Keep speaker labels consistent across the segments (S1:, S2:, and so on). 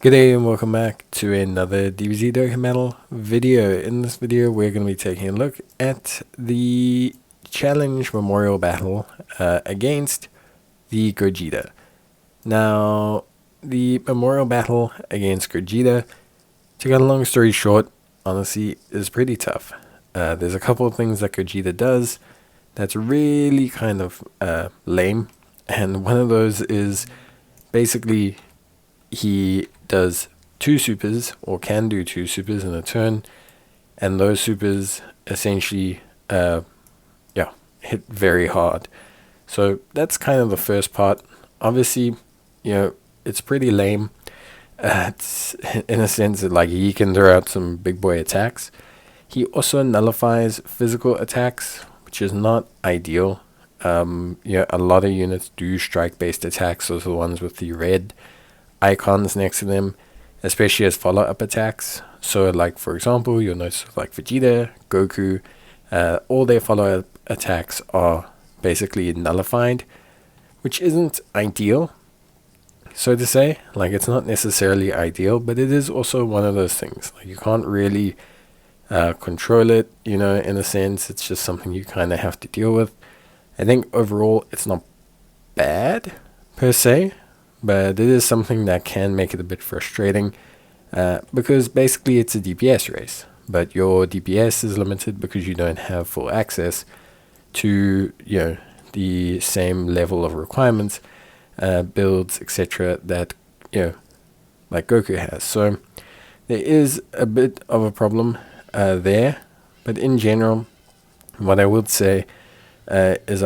S1: Good day and welcome back to another DBZ Dokkan video. In this video, we're going to be taking a look at the challenge memorial battle against the Gogeta. Now, the memorial battle against Gogeta, to cut a long story short, honestly, is pretty tough. There's a couple of things that Gogeta does that's really kind of lame, and one of those is basically he does two supers, or can do two supers in a turn, and those supers essentially hit very hard. So that's kind of the first part. Obviously, it's pretty lame. It's in a sense that like he can throw out some big boy attacks. He also nullifies physical attacks, which is not ideal. A lot of units do strike based attacks. Those are the ones with the red icons next to them, especially as follow-up attacks. So like, for example, you'll notice like Vegeta, Goku, all their follow-up attacks are basically nullified, which isn't ideal, so to say. Like, it's not necessarily ideal, but it is also one of those things. Like, you can't really control it, in a sense. It's just something you kind of have to deal with. I think overall it's not bad per se, but it is something that can make it a bit frustrating because basically it's a DPS race, but your DPS is limited because you don't have full access to the same level of requirements, builds, etc. that like Goku has. So there is a bit of a problem there, but in general, what I would say is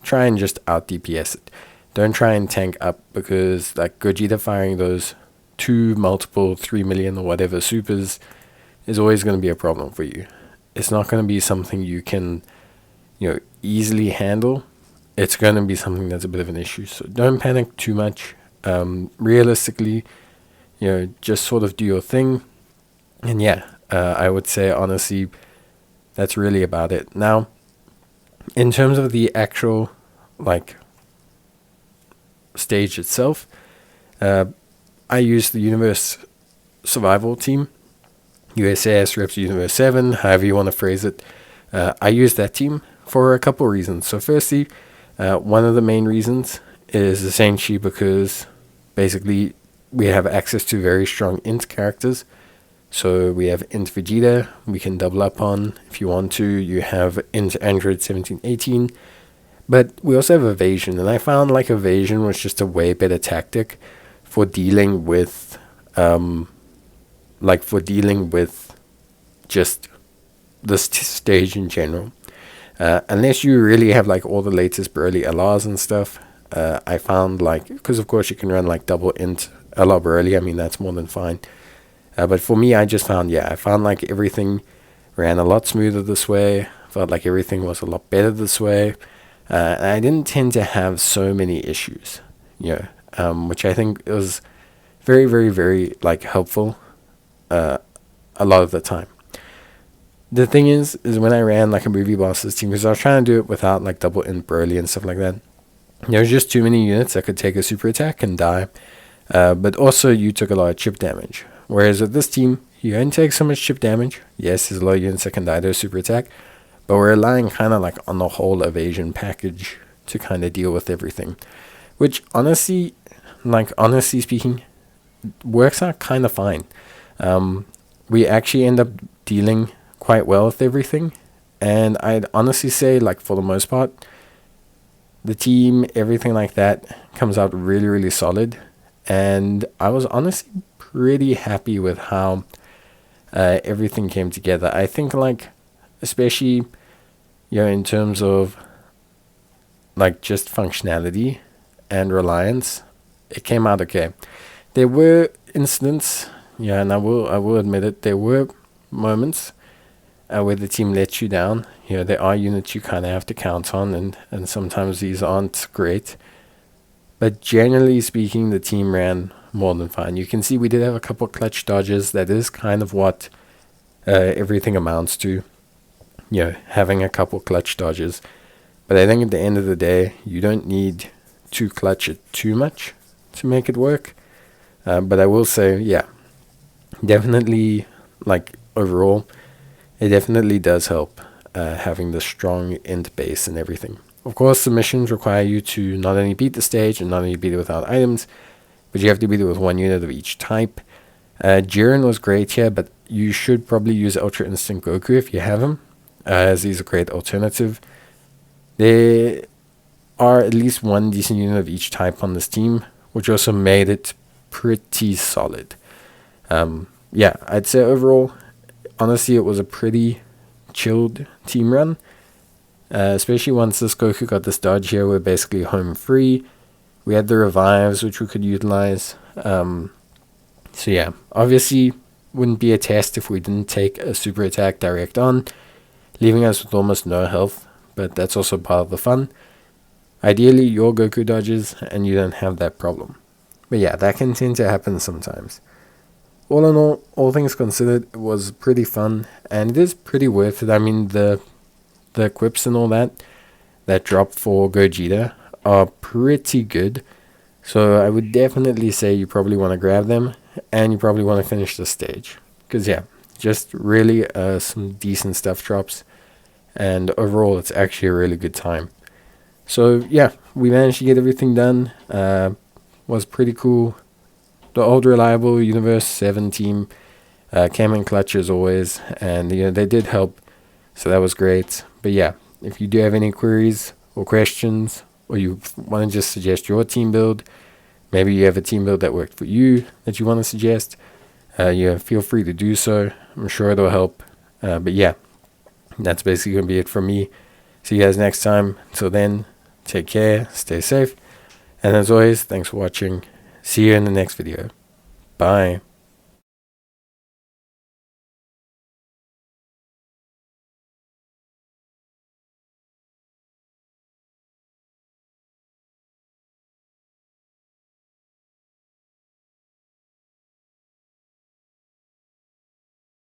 S1: try and just out DPS it. Don't try and tank up, because like Gogeta firing those 2 multiple 3 million or whatever supers is always going to be a problem for you. It's not going to be something you can easily handle. It's going to be something that's a bit of an issue. So don't panic too much. Realistically, just sort of do your thing. And I would say honestly that's really about it. Now, in terms of the actual stage itself, I use the Universe Survival team, USS Reps Universe 7, however you want to phrase it. I use that team for a couple reasons. So firstly, one of the main reasons is essentially because basically we have access to very strong int characters. So we have int Vegeta, we can double up on if you want to. You have int Android 1718. But we also have evasion, and I found like evasion was just a way better tactic for dealing with just this stage in general. Unless you really have like all the latest Broly LRs and stuff, I found because of course you can run like double int LR Broly. I mean, that's more than fine. But for me, I just found like everything ran a lot smoother this way. Felt like everything was a lot better this way. I didn't tend to have so many issues, which I think was very, very, very helpful a lot of the time. The thing is when I ran like a movie bosses team, because I was trying to do it without like double int Broly and stuff like that, there was just too many units that could take a super attack and die, but also you took a lot of chip damage. Whereas with this team, you don't take so much chip damage. Yes, there's a lot of units that can die to a super attack, but we're relying kind of like on the whole evasion package to kind of deal with everything, which honestly speaking, works out kind of fine. We actually end up dealing quite well with everything, and I'd honestly say for the most part, the team, everything like that comes out really, really solid, and I was honestly pretty happy with how everything came together. I think especially in terms of just functionality and reliance, it came out okay. There were incidents, and I will admit it, there were moments where the team lets you down. There are units you kind of have to count on, and sometimes these aren't great, but generally speaking, the team ran more than fine. You can see we did have a couple clutch dodges. That is kind of what everything amounts to, having a couple clutch dodges. But I think at the end of the day, you don't need to clutch it too much to make it work. But I will say, yeah, definitely, like, overall, it definitely does help having the strong int base and everything. Of course, the missions require you to not only beat the stage and not only beat it without items, but you have to beat it with 1 unit of each type. Jiren was great here, but you should probably use Ultra Instinct Goku if you have him, as he's a great alternative. There are at least 1 decent unit of each type on this team, which also made it pretty solid. Yeah, I'd say overall, honestly, it was a pretty chilled team run, especially once this Goku got this dodge here. We're basically home free. We had the revives, which we could utilize. So yeah, obviously wouldn't be a test if we didn't take a super attack direct on, leaving us with almost no health, but that's also part of the fun. Ideally, your Goku dodges and you don't have that problem. But yeah, that can tend to happen sometimes. All in all things considered, it was pretty fun, and it is pretty worth it. I mean, the equips and all that drop for Gogeta are pretty good. So I would definitely say you probably want to grab them, and you probably want to finish the stage. Because yeah, just really some decent stuff drops, and overall it's actually a really good time. So yeah, we managed to get everything done. Was pretty cool. The old reliable Universe 7 team came in clutch as always, and they did help, so that was great. But yeah, if you do have any queries or questions, or you want to just suggest your team build, maybe you have a team build that worked for you that you want to suggest, feel free to do so. I'm sure it'll help. But yeah, that's basically going to be it from me. See you guys next time. Until then, take care, stay safe, and as always, thanks for watching. See you in the next video. Bye.